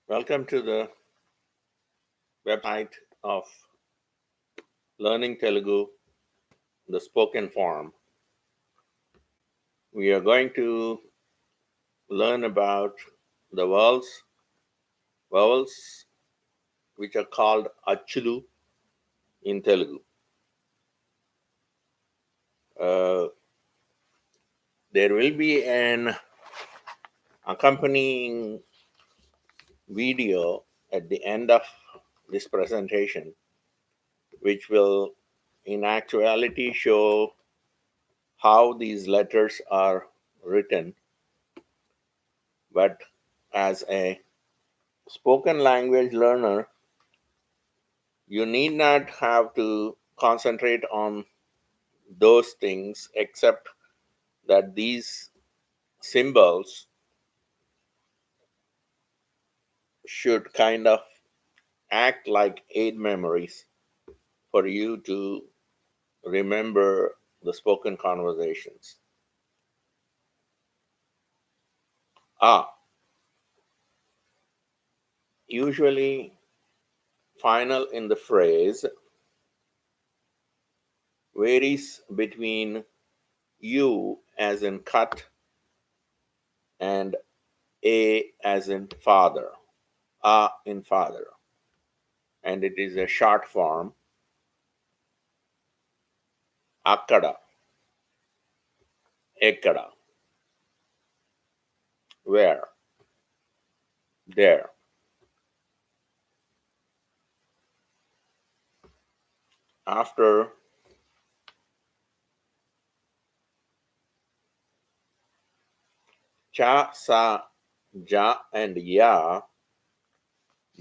Welcome to the website of Learning Telugu, the spoken form. We are going to learn about the vowels which are called achulu in Telugu. Uh, there will be an accompanying video at the end of this presentation, which will in actuality show how these letters are written. But as a spoken language learner, you need not have to concentrate on those things, except that these symbols should kind of act like aid memories for you to remember the spoken conversations. Usually final in the phrase, varies between you as in cut and a as in father, in father, and it is a short form, akkada, ekkada, where, there. After cha, sa, ja, and ya,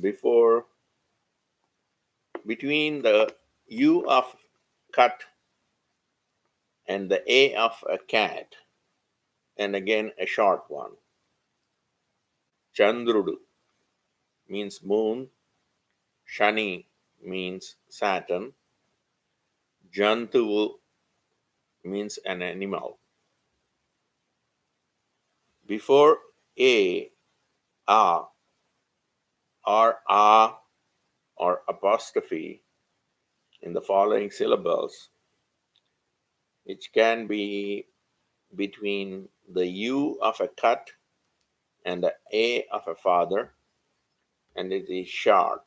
before, between the u of cut and the a of a cat, and again a short one. Chandrudu means moon, Shani means Saturn, Jantuvu means an animal. Before a, or a, or apostrophe in the following syllables, which can be between the u of a cut and the a of a father, and it is short.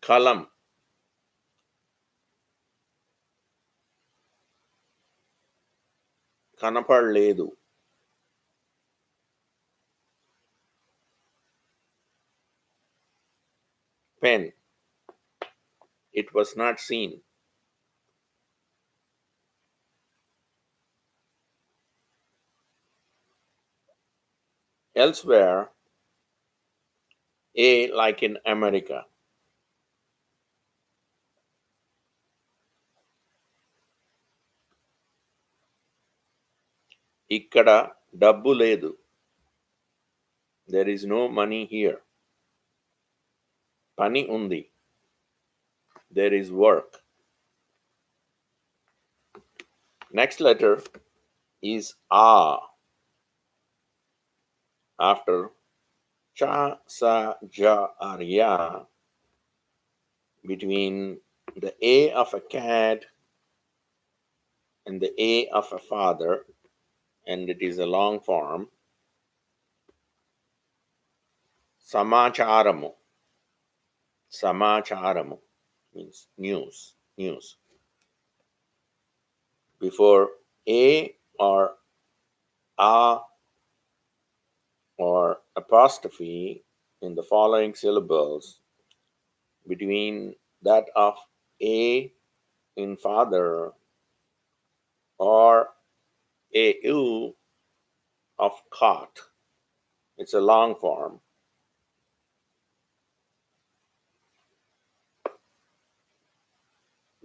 Kalam, కనపడలేదు. Pen, it was not seen. Elsewhere, a like in America. ఇక్కడ డబ్బు లేదు. There is no money here. Pani undi. There is work. Next letter is A. After cha, sa, ja, or ya, between the A of a cat and the A of a father, and it is a long form. Samacharamu. Samacharamu means news. Before a or a or apostrophe in the following syllables, between that of a in father or a u of cot. It's a long form.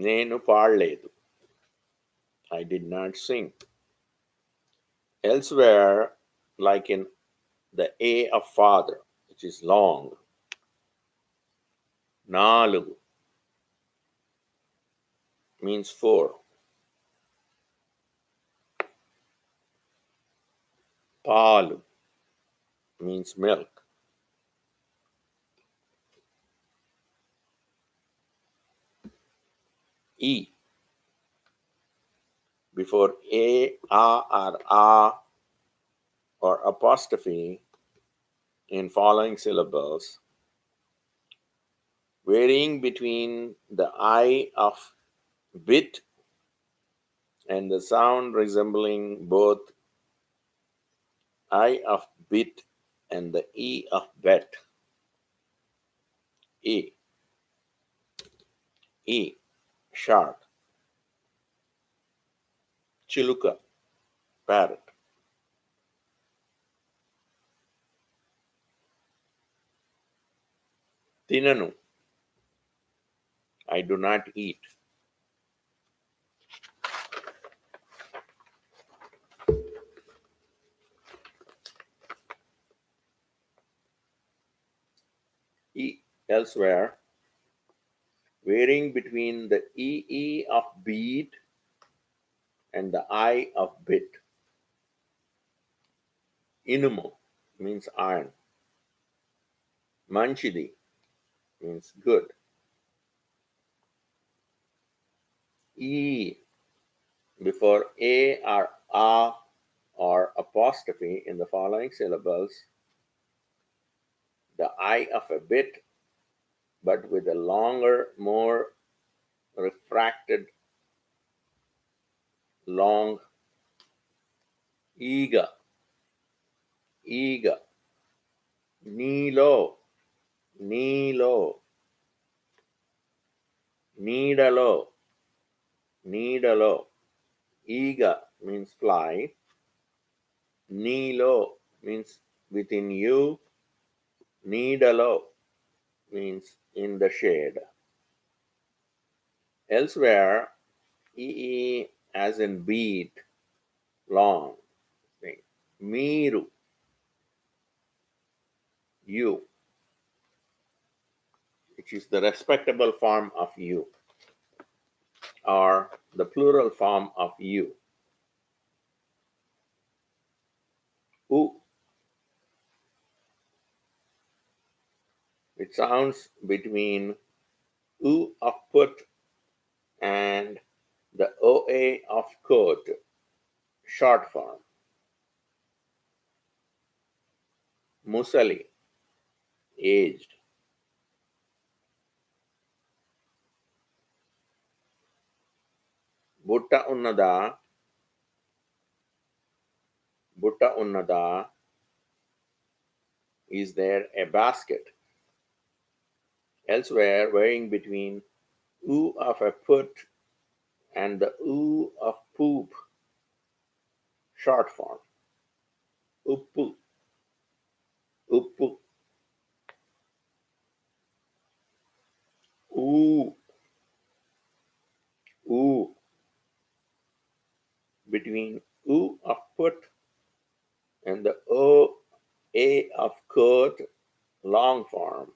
నేను పాడలేదు. I did not sing. Elsewhere, like in the A of father, which is long, నాలుగు means four. Palu means milk. E before or apostrophe in following syllables, varying between the I of bit and the sound resembling both I of bit and the E of bet. E. E. Shark. Chiluka. Parrot. Tinanu. I do not eat. E. Elsewhere, varying between the E of bead and the I of bit. Inumu means iron. Manchidi means good. E before A or A or apostrophe in the following syllables, the I of a bit, but with a longer, more refracted, long ega, ega, nilo, nilo, needalo, needalo. Ega means fly, nilo means within you, needalo means in the shade. Elsewhere, ee as in beat, long. Miru, you, which is the respectable form of you, or the plural form of you. U, it sounds between U of put and the OA of coat, short form. Musali, aged. Butta unnada, butta unnada, is there a basket? Elsewhere, varying between U of a put and the U of poop, short form. Uppu, uppu, oo, oo, between U of put and the O, A of coat, long form.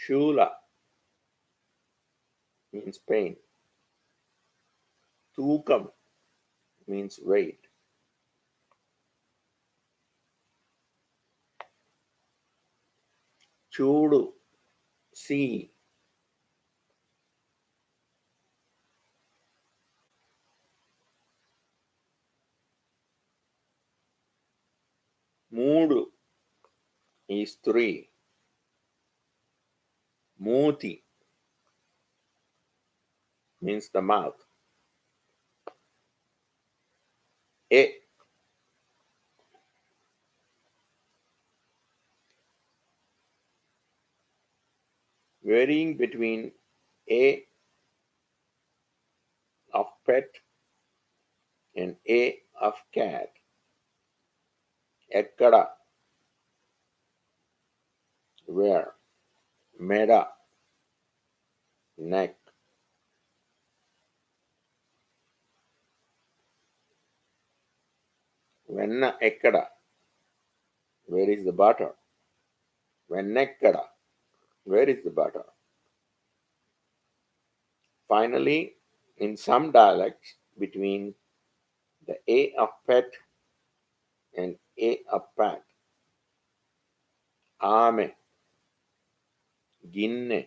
Shula means pain. Tukam means weight. Chudu, see. Moodu is three. Moti means the mouth. A, varying between A of pet and A of cat. Ekkada, where. Meda, neck. Venna ekkada, where is the butter? Vennekkada, where is the butter? Finally, in some dialects, between The A of pet and A of pat. Ame, ginne,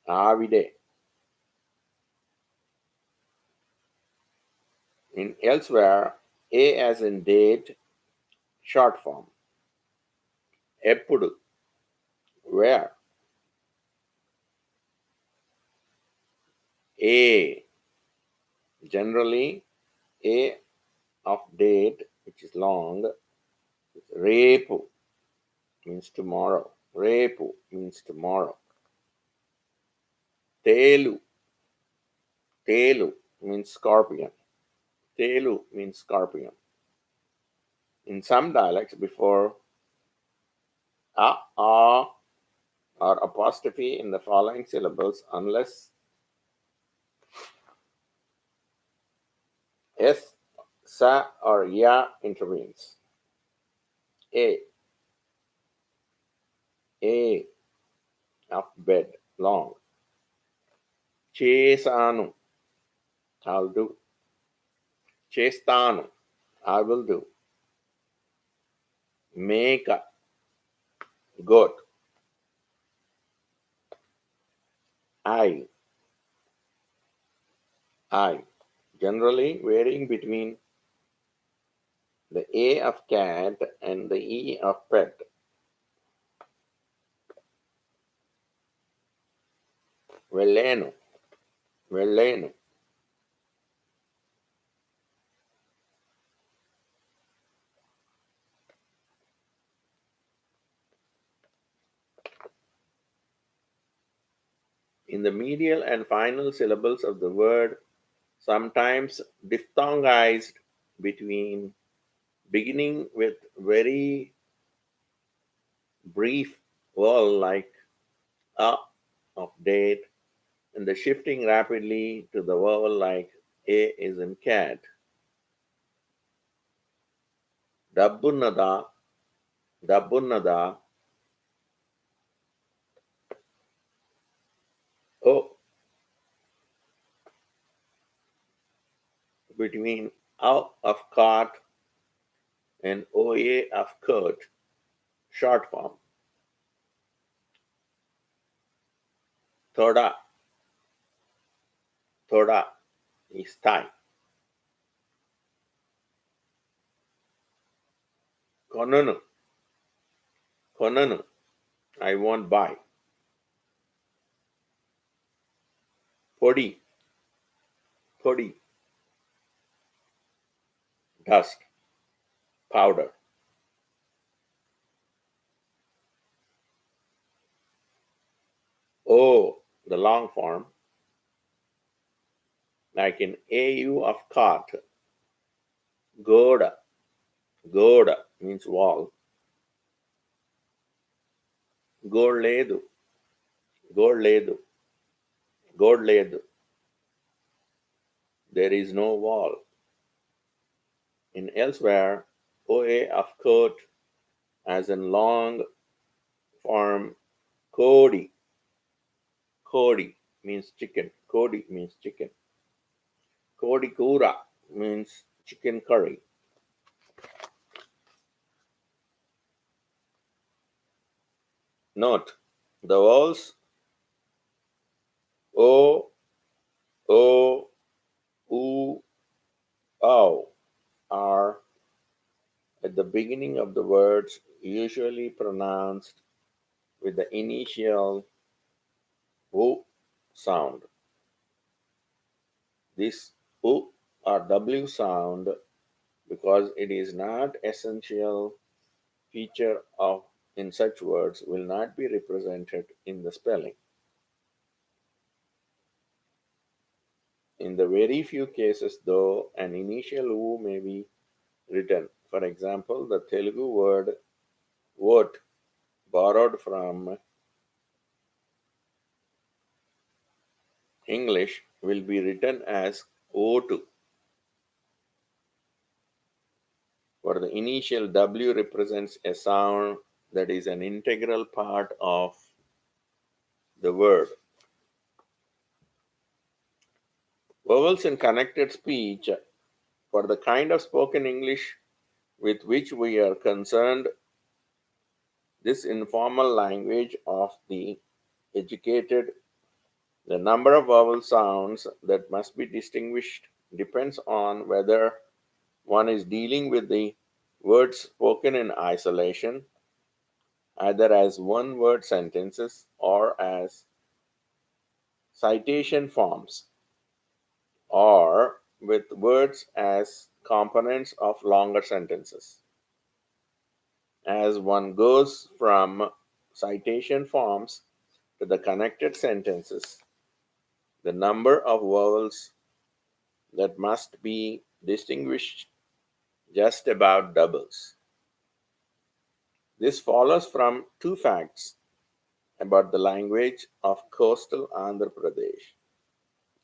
avide. In elsewhere, A as in date, short form. Eppudu, where. A, generally, A of date, which is long, repu means tomorrow. Repu means tomorrow. Telu, telu means scorpion. Telu means scorpion. In some dialects, before a or apostrophe in the following syllables, unless s, sa, or ya intervenes. A, A of bed, long. Chesanu, I'll do. Chestanu, I will do. Meka, goat. I, I. Generally varying between the A of cat and the E of pet. Veleno, veleno. In the medial and final syllables of the word, sometimes diphthongized between beginning with very brief vowel like a of date and the shifting rapidly to the vowel like A is in cat. Dabbunnada, dabbunnada, O between A of cart and OA of coat, short form. Thoda, thoda is thigh. Konunu, konunu, I won't buy. Podi, podi, dust, powder. O, the long form, like in AU of cart. Goda, goda means wall. Gorledu, gorledu, gorledu. There is no wall. In elsewhere, OA of coat as in long form kodi. Kodi means chicken. Kodi means chicken. Kodi kura means chicken curry. Note, the vowels O, O, U, O are at the beginning of the words usually pronounced with the initial U sound. This U or W sound, because it is not essential feature of in such words, will not be represented in the spelling. In the very few cases, though, an initial U may be written. For example, the Telugu word vote, borrowed from English, will be written as O2, for the initial W represents a sound that is an integral part of the word. Vowels in connected speech For the kind of spoken English with which we are concerned, this informal language of the educated, the number of vowel sounds that must be distinguished depends on whether one is dealing with the words spoken in isolation, either as one word sentences or as citation forms, or with words as components of longer sentences. As one goes from citation forms to the connected sentences, the number of vowels that must be distinguished just about doubles. This follows from two facts about the language of coastal Andhra Pradesh.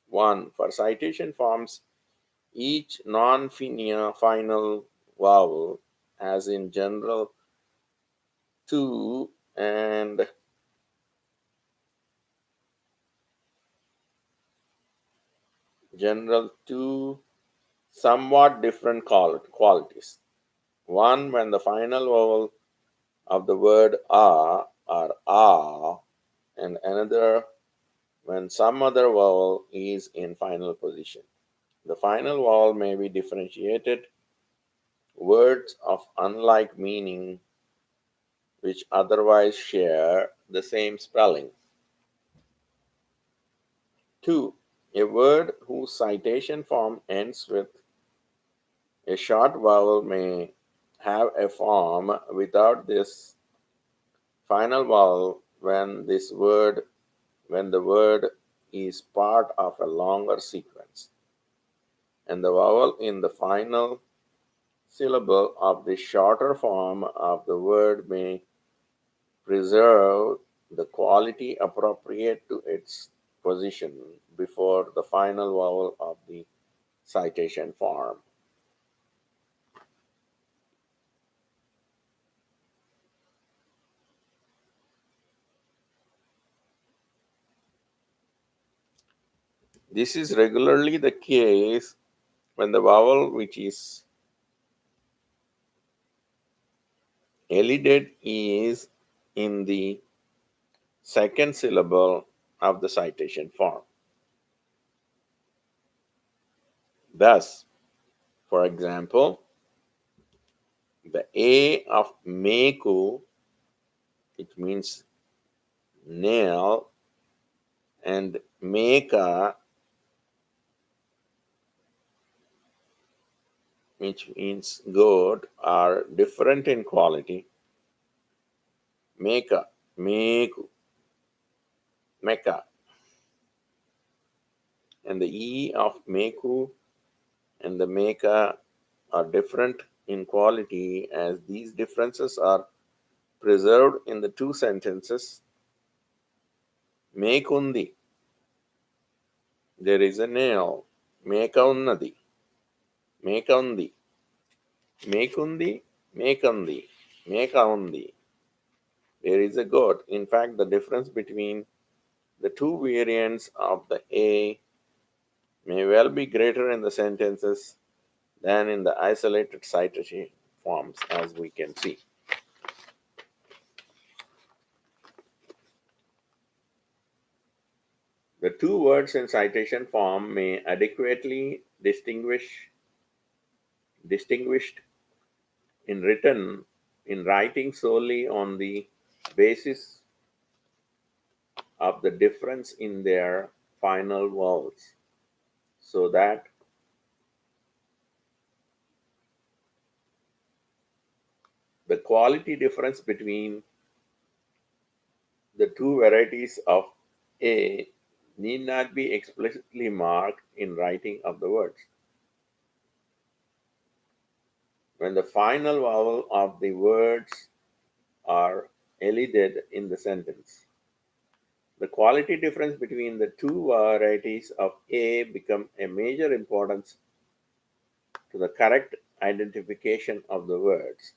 One, for citation forms, each non final vowel, as in two and general two, somewhat different qualities. One, when the final vowel of the word a or a, and another when some other vowel is in final position. The final vowel may be differentiated words of unlike meaning which otherwise share the same spelling. 2. A word whose citation form ends with a short vowel may have a form without this final vowel when the word is part of a longer sequence, and the vowel in the final syllable of the shorter form of the word may preserve the quality appropriate to its position before the final vowel of the citation form. This is regularly the case when the vowel which is elided is in the second syllable of the citation form. Thus, for example, the A of Meku, it means nail, and Meka, which means goat, are different in quality. Meka, Meku, Mecca, and the E of Meku and the Meka are different in quality as these differences are preserved in the two sentences. Mekundi, there is a nail. Mekaunnadi, Mekaundi, Mekundi, Mekandi, Mekaundi, there is a goat. In fact, the difference between the two variants of the A may well be greater in the sentences than in the isolated citation forms, as we can see. The two words in citation form may adequately distinguished in writing solely on the basis of the difference in their final vowels, so that the quality difference between the two varieties of A need not be explicitly marked in writing of the words. When the final vowel of the words are elided in the sentence, the quality difference between the two varieties of A become a major importance to the correct identification of the words.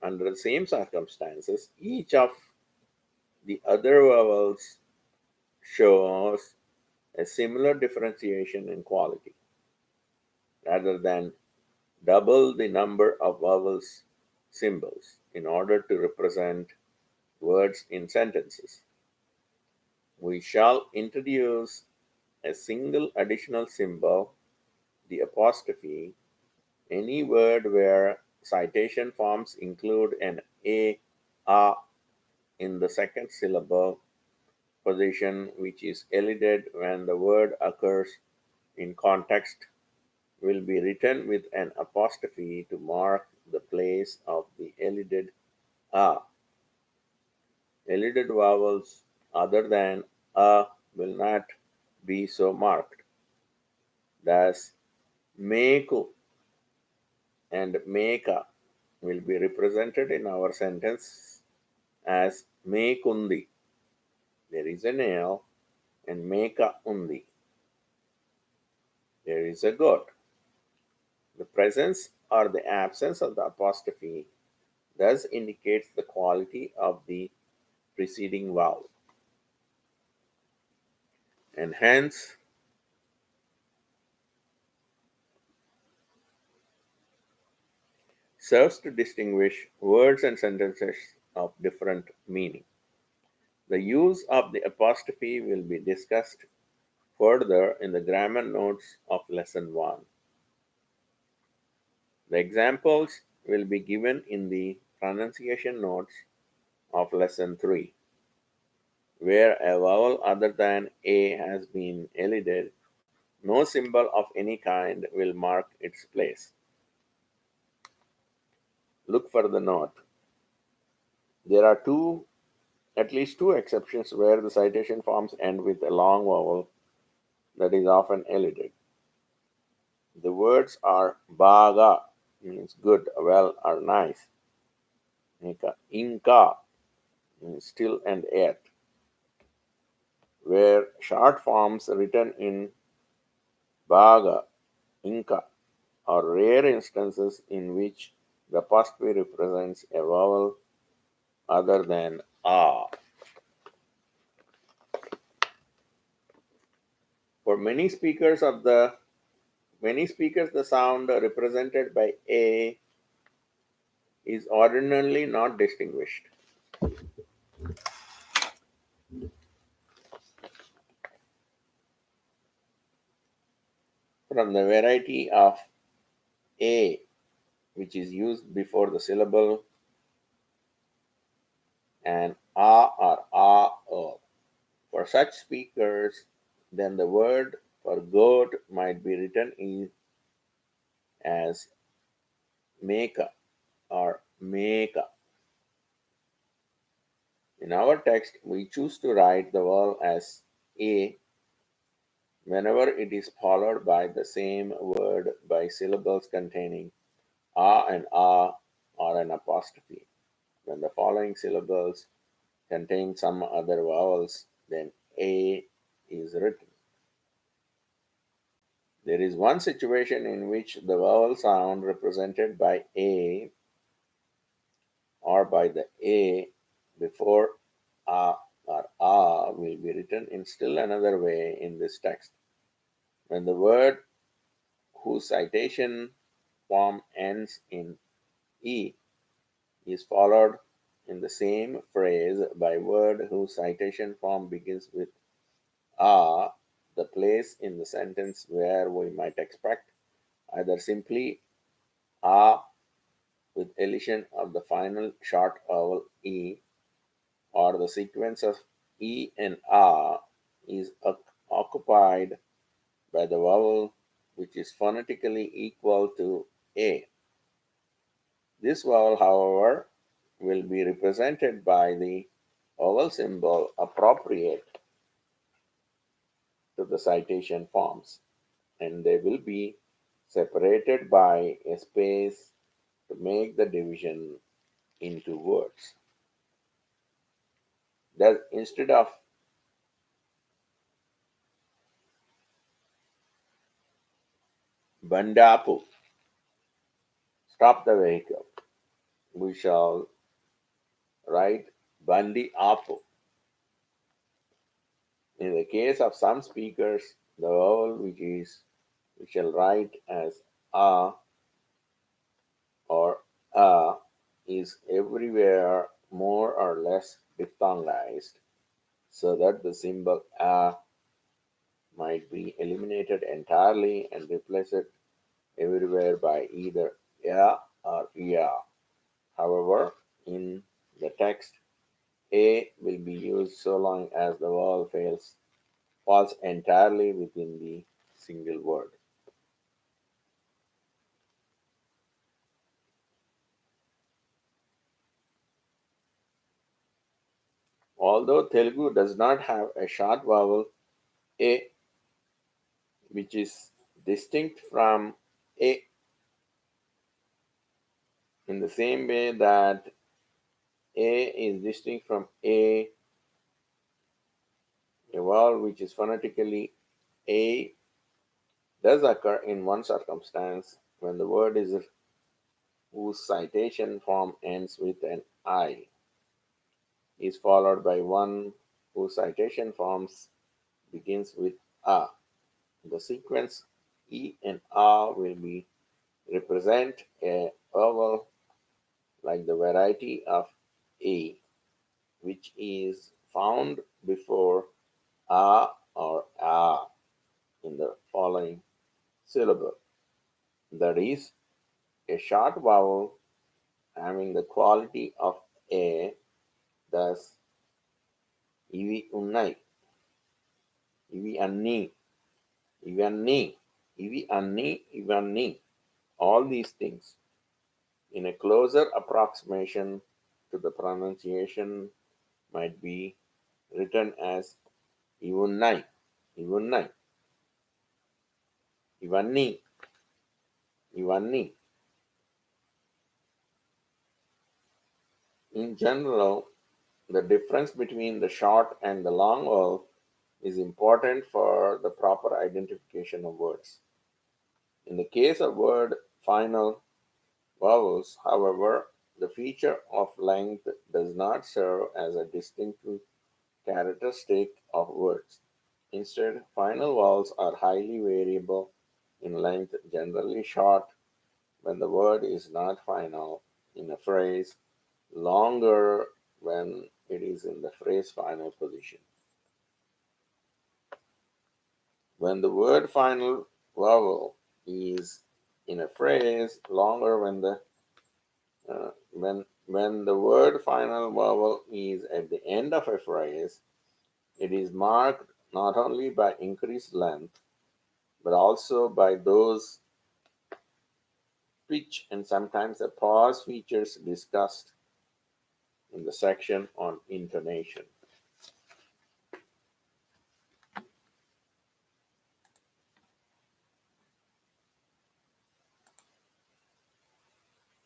Under the same circumstances, each of the other vowels shows a similar differentiation in quality. rather than double the number of vowels symbols in order to represent words in sentences. We shall introduce a single additional symbol, the apostrophe. Any word where citation forms include an a in the second syllable position, which is elided when the word occurs in context, will be written with an apostrophe to mark the place of the elided a. Elided vowels other than a will not be so marked. Thus, meku and meka will be represented in our sentence as mekundi. There is a nail, and meka undi. There is a goat. The presence or the absence of the apostrophe thus indicates the quality of the preceding vowel, and hence serves to distinguish words and sentences of different meaning. The use of the apostrophe will be discussed further in the grammar notes of lesson 1. The examples will be given in the pronunciation notes of lesson 3, where a vowel other than a has been elided. No symbol of any kind will mark its place. Look for the note. There are at least two exceptions where the citation forms end with a long vowel that is often elided. The words are baga, means good, well, or nice. Inka, means still and yet, where short forms written in baga, inka, are rare instances in which the apostrophe represents a vowel other than a. For many speakers, the sound represented by a is ordinarily not distinguished from the variety of a which is used before the syllable and a or a o. For such speakers, then the word for goat might be written in as meka or meka. In our text, we choose to write the vowel as a whenever it is followed by the same word by syllables containing a and a or an apostrophe. When the following syllables contain some other vowels, then a is written. There is one situation in which the vowel sound represented by a or by the a before a or a will be written in still another way in this text. When the word whose citation form ends in e is followed in the same phrase by word whose citation form begins with a, the place in the sentence where we might expect either simply a with elision of the final short vowel e, or the sequence of e and a is occupied by the vowel which is phonetically equal to a. This vowel, however, will be represented by the vowel symbol appropriate to the citation forms, and they will be separated by a space to make the division into words. Thus, instead of bandapu, stop the vehicle, we shall write bandi apu. In the case of some speakers, the vowel which we shall write as a or a is everywhere more or less diphthongized, so that the symbol a might be eliminated entirely and replaced everywhere by either ya or ya. However, in the text, a will be used so long as the vowel falls entirely within the single word. Although Telugu does not have a short vowel a, which is distinct from a, in the same way that a is distinct from a vowel which is phonetically a does occur in one circumstance when the word is whose citation form ends with an I is followed by one whose citation forms begins with a. The sequence e and a will be represent a vowel like the variety of a, which is found before a or a in the following syllable. That is, a short vowel having the quality of a, thus ivi unnai, ivi anni, ivi anni, ivi anni, ivi anni. All these things in a closer approximation to the pronunciation might be written as ivunnai, ivunnai, ivanni, ivanni. In general, the difference between the short and the long vowel is important for the proper identification of words. In the case of word final vowels, however, the feature of length does not serve as a distinctive characteristic of words. Instead, final vowels are highly variable in length, generally short when the word is not final in a phrase, longer when it is in the phrase final position. When the word final vowel is in a phrase, longer when the word final vowel is at the end of a phrase, it is marked not only by increased length but also by those pitch and sometimes the pause features discussed in the section on intonation.